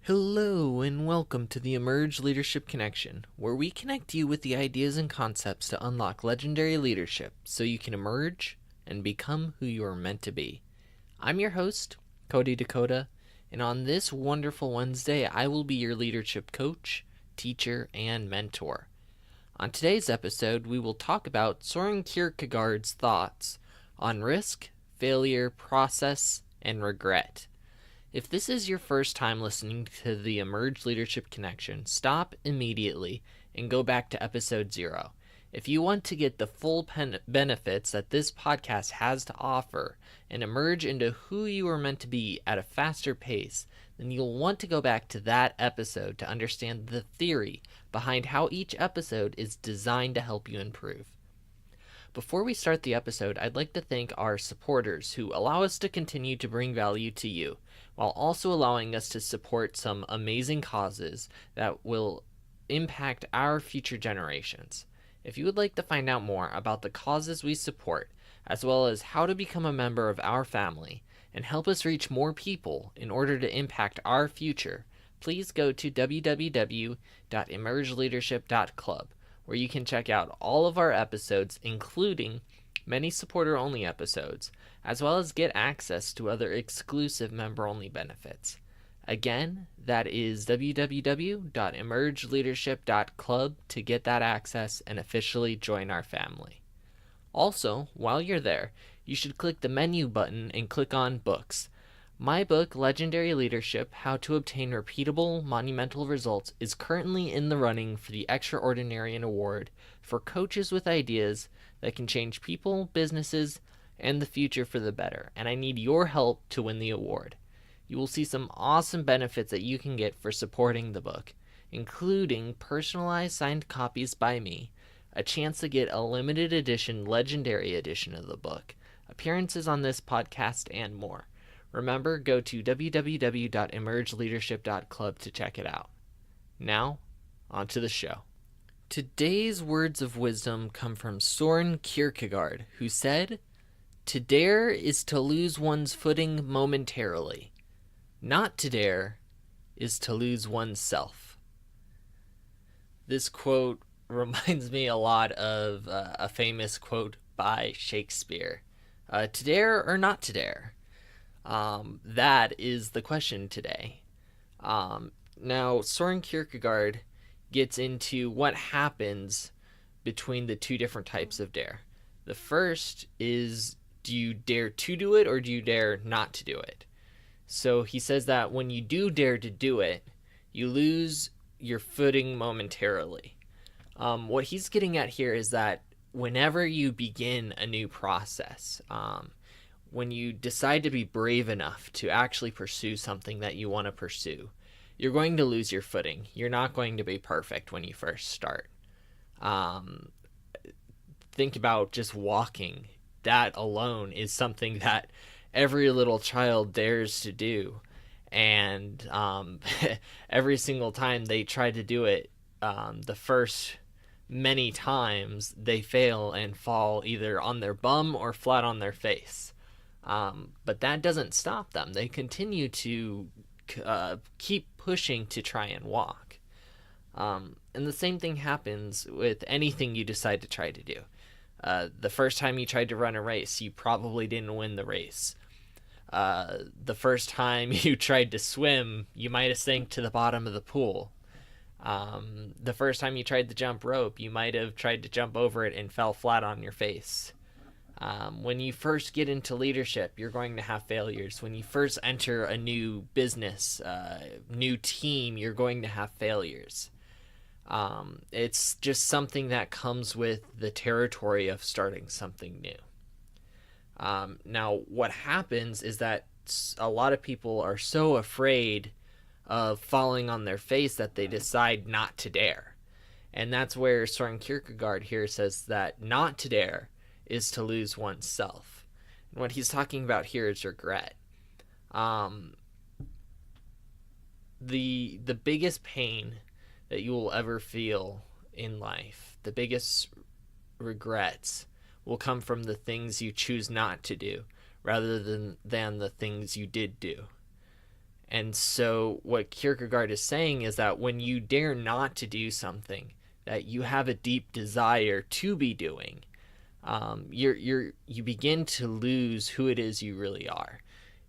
Hello and welcome to the Emerge Leadership Connection, where we connect you with the ideas and concepts to unlock legendary leadership so you can emerge and become who you are meant to be. I'm your host, Cody Dakota, and on this wonderful Wednesday, I will be your leadership coach, teacher, and mentor. On today's episode, we will talk about Soren Kierkegaard's thoughts on risk, failure, process, and regret. If this is your first time listening to the Emerge Leadership Connection, stop immediately and go back to episode 0. If you want to get the full benefits that this podcast has to offer and emerge into who you are meant to be at a faster pace, then you'll want to go back to that episode to understand the theory behind how each episode is designed to help you improve. Before we start the episode, I'd like to thank our supporters who allow us to continue to bring value to you, while also allowing us to support some amazing causes that will impact our future generations. If you would like to find out more about the causes we support, as well as how to become a member of our family and help us reach more people in order to impact our future, please go to www.emergeleadership.club, where you can check out all of our episodes, including many supporter-only episodes, as well as get access to other exclusive member-only benefits. Again, that is www.emergeleadership.club to get that access and officially join our family. Also, while you're there, you should click the menu button and click on Books. My book, Legendary Leadership: How to Obtain Repeatable, Monumental Results, is currently in the running for the Extraordinarian Award for coaches with ideas that can change people, businesses, and the future for the better, and I need your help to win the award. You will see some awesome benefits that you can get for supporting the book, including personalized signed copies by me, a chance to get a limited edition legendary edition of the book, appearances on this podcast, and more. Remember, go to www.emergeleadership.club to check it out. Now, on to the show. Today's words of wisdom come from Soren Kierkegaard, who said, "To dare is to lose one's footing momentarily. Not to dare is to lose oneself." This quote reminds me a lot of a famous quote by Shakespeare. To dare or not to dare? That is the question today. Now, Soren Kierkegaard gets into what happens between the two different types of dare. The first is, do you dare to do it or do you dare not to do it? So he says that when you do dare to do it, you lose your footing momentarily. What he's getting at here is that whenever you begin a new process, when you decide to be brave enough to actually pursue something that you want to pursue, you're going to lose your footing. You're not going to be perfect when you first start. Think about just walking. That alone is something that every little child dares to do. And every single time they try to do it, the first many times they fail and fall either on their bum or flat on their face. But that doesn't stop them. They continue to keep pushing to try and walk. And the same thing happens with anything you decide to try to do. The first time you tried to run a race, you probably didn't win the race. The first time you tried to swim, you might have sank to the bottom of the pool. The first time you tried to jump rope, you might have tried to jump over it and fell flat on your face. When you first get into leadership, you're going to have failures. When you first enter a new business, new team, you're going to have failures. It's just something that comes with the territory of starting something new. Now, what happens is that a lot of people are so afraid of falling on their face that they decide not to dare. And that's where Soren Kierkegaard here says that not to dare is to lose oneself. And what he's talking about here is regret. The biggest pain that you will ever feel in life, the biggest regrets, will come from the things you choose not to do rather than the things you did do. And so what Kierkegaard is saying is that when you dare not to do something that you have a deep desire to be doing, you begin to lose who it is you really are.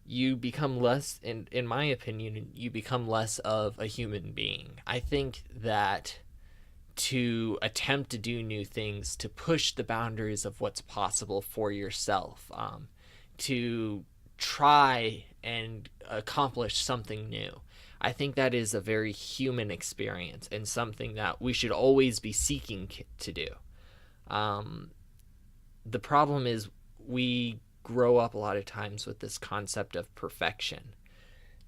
You become less, in my opinion, you become less of a human being. I think that to attempt to do new things, to push the boundaries of what's possible for yourself, to try and accomplish something new, I think that is a very human experience and something that we should always be seeking to do. The problem is we grow up a lot of times with this concept of perfection,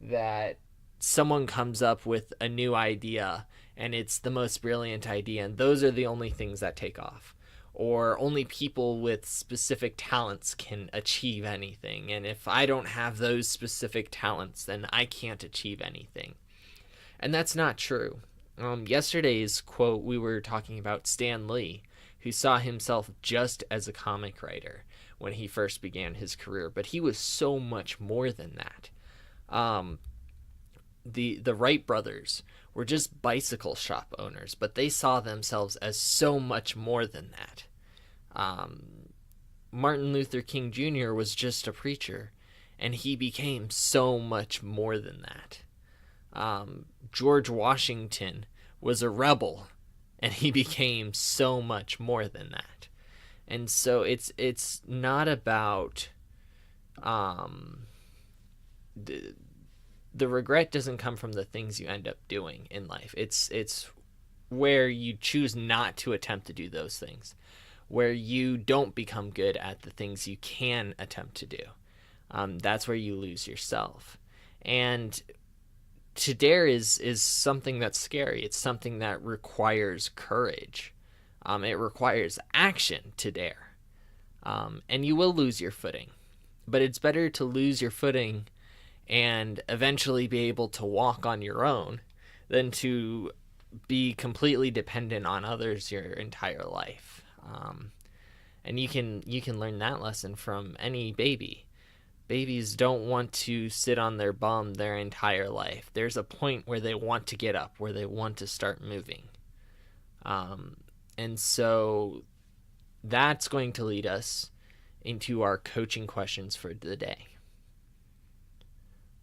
that someone comes up with a new idea and it's the most brilliant idea, and those are the only things that take off, or only people with specific talents can achieve anything, and if I don't have those specific talents, then I can't achieve anything. And that's not true. Yesterday's quote, we were talking about Stan Lee, who saw himself just as a comic writer when he first began his career, but he was so much more than that. The Wright brothers were just bicycle shop owners, but they saw themselves as so much more than that. Martin Luther King Jr. was just a preacher, and he became so much more than that. George Washington was a rebel, and he became so much more than that. And so it's not about the regret doesn't come from the things you end up doing in life. It's where you choose not to attempt to do those things, where you don't become good at the things you can attempt to do. That's where you lose yourself. And to dare is something that's scary. It's something that requires courage. It requires action to dare. And you will lose your footing. But it's better to lose your footing and eventually be able to walk on your own than to be completely dependent on others your entire life. And you can learn that lesson from any baby. Babies don't want to sit on their bum their entire life. There's a point where they want to get up, where they want to start moving. And so that's going to lead us into our coaching questions for the day.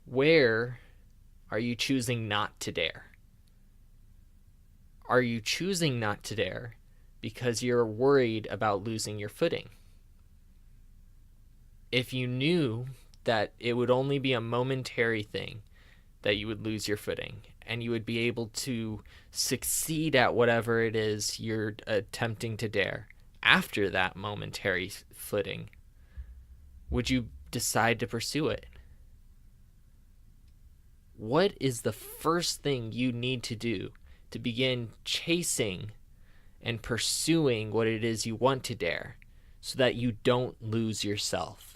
Where are you choosing not to dare? Are you choosing not to dare because you're worried about losing your footing? If you knew that it would only be a momentary thing, that you would lose your footing and you would be able to succeed at whatever it is you're attempting to dare after that momentary footing, would you decide to pursue it? What is the first thing you need to do to begin chasing and pursuing what it is you want to dare so that you don't lose yourself?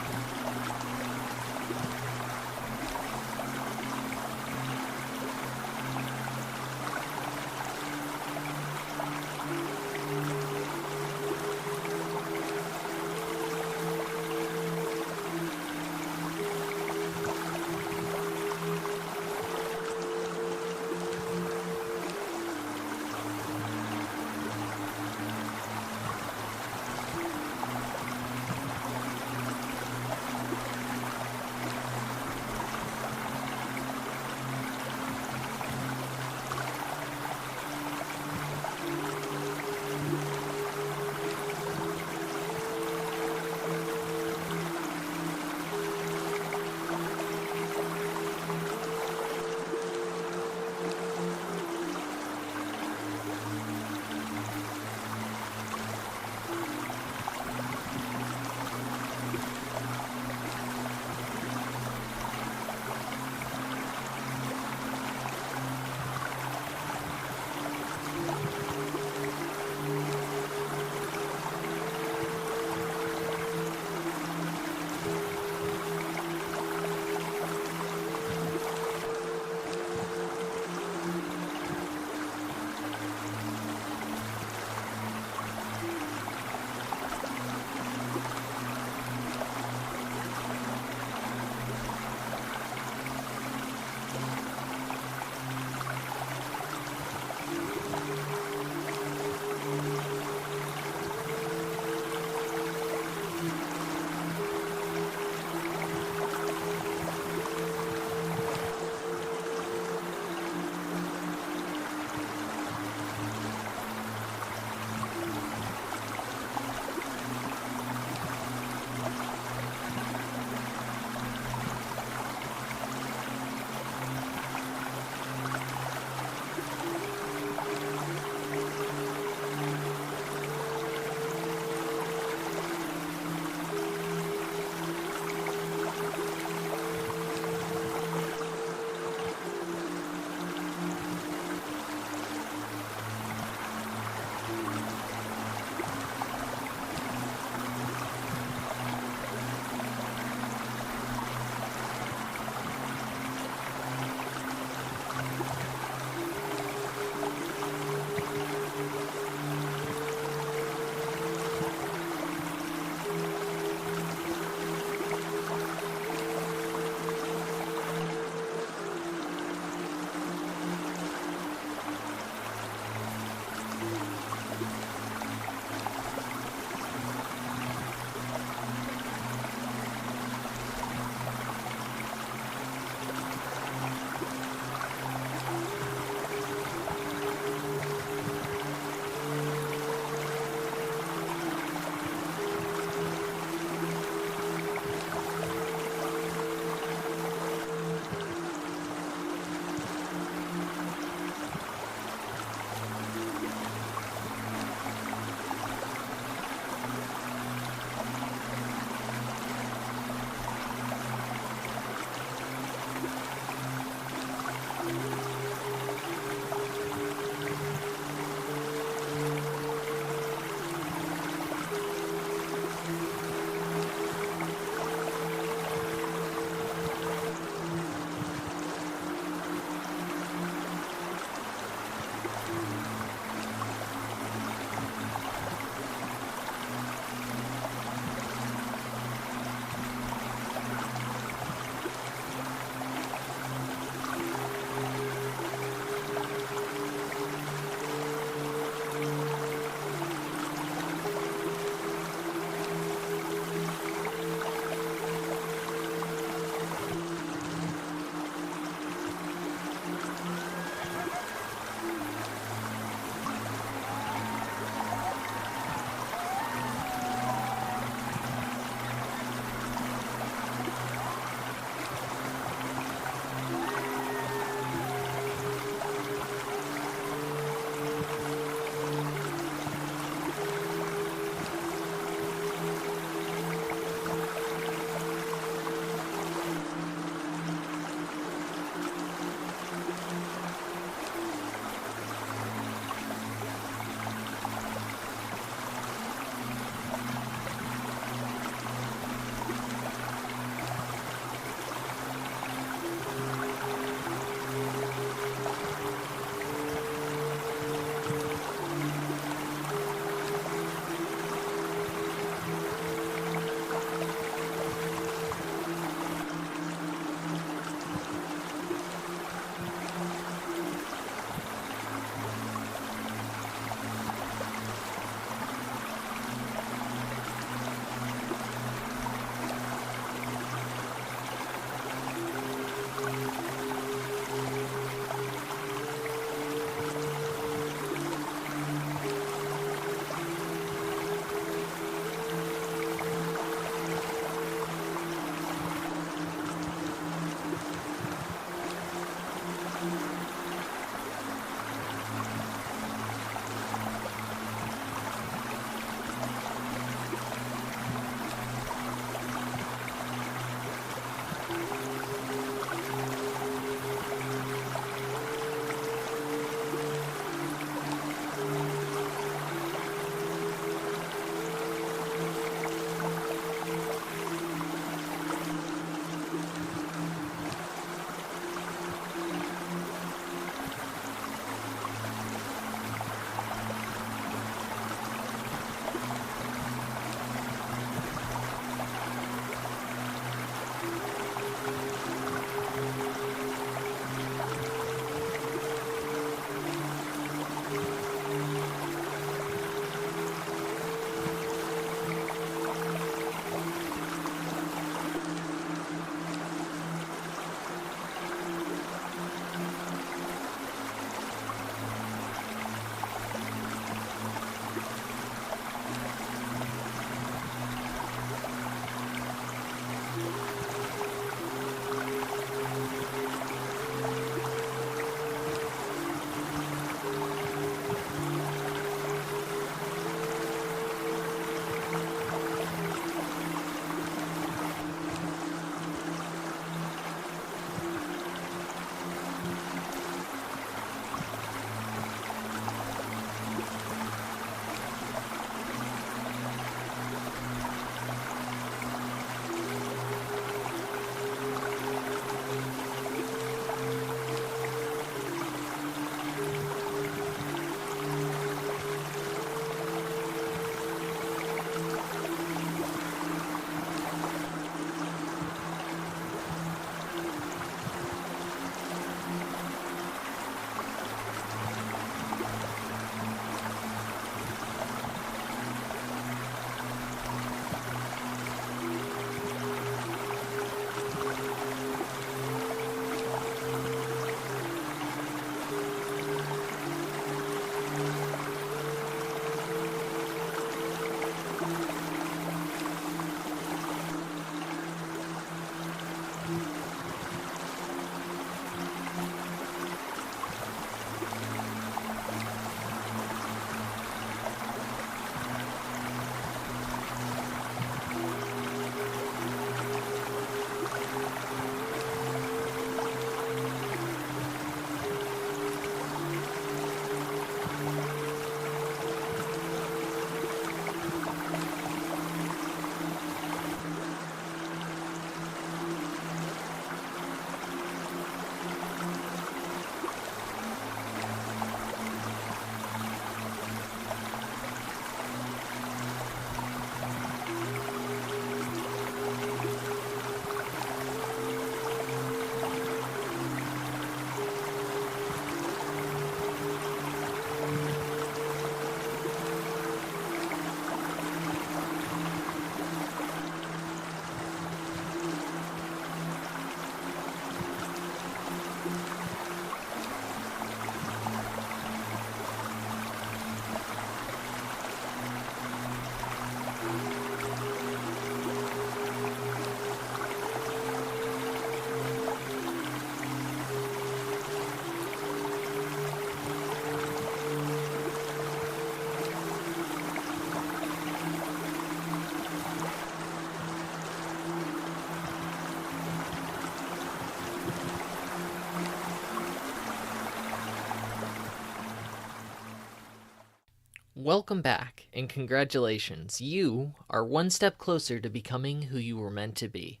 Welcome back, and congratulations. You are one step closer to becoming who you were meant to be.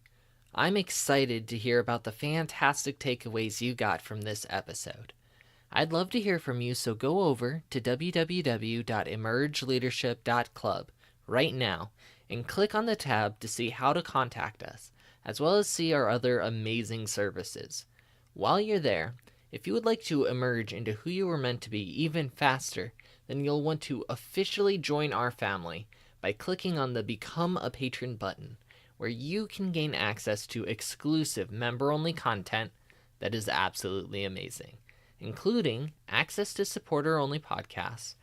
I'm excited to hear about the fantastic takeaways you got from this episode. I'd love to hear from you, so go over to www.emergeleadership.club right now and click on the tab to see how to contact us, as well as see our other amazing services. While you're there, if you would like to emerge into who you were meant to be even faster, then you'll want to officially join our family by clicking on the Become a Patron button, where you can gain access to exclusive member-only content that is absolutely amazing, including access to supporter-only podcasts,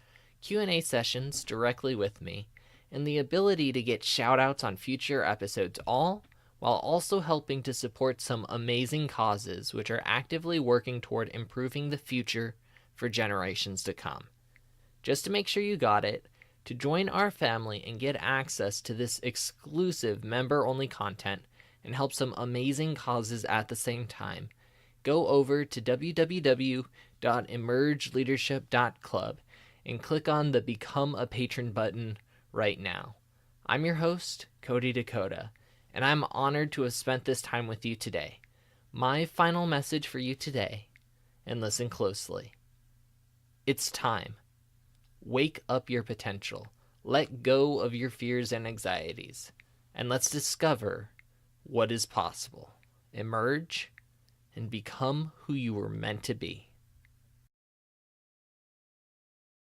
Q&A sessions directly with me, and the ability to get shout-outs on future episodes, all while also helping to support some amazing causes which are actively working toward improving the future for generations to come. Just to make sure you got it, to join our family and get access to this exclusive member-only content and help some amazing causes at the same time, go over to www.emergeleadership.club and click on the Become a Patron button right now. I'm your host, Cody Dakota, and I'm honored to have spent this time with you today. My final message for you today, and listen closely. It's time. Wake up your potential. Let go of your fears and anxieties. And let's discover what is possible. Emerge and become who you were meant to be.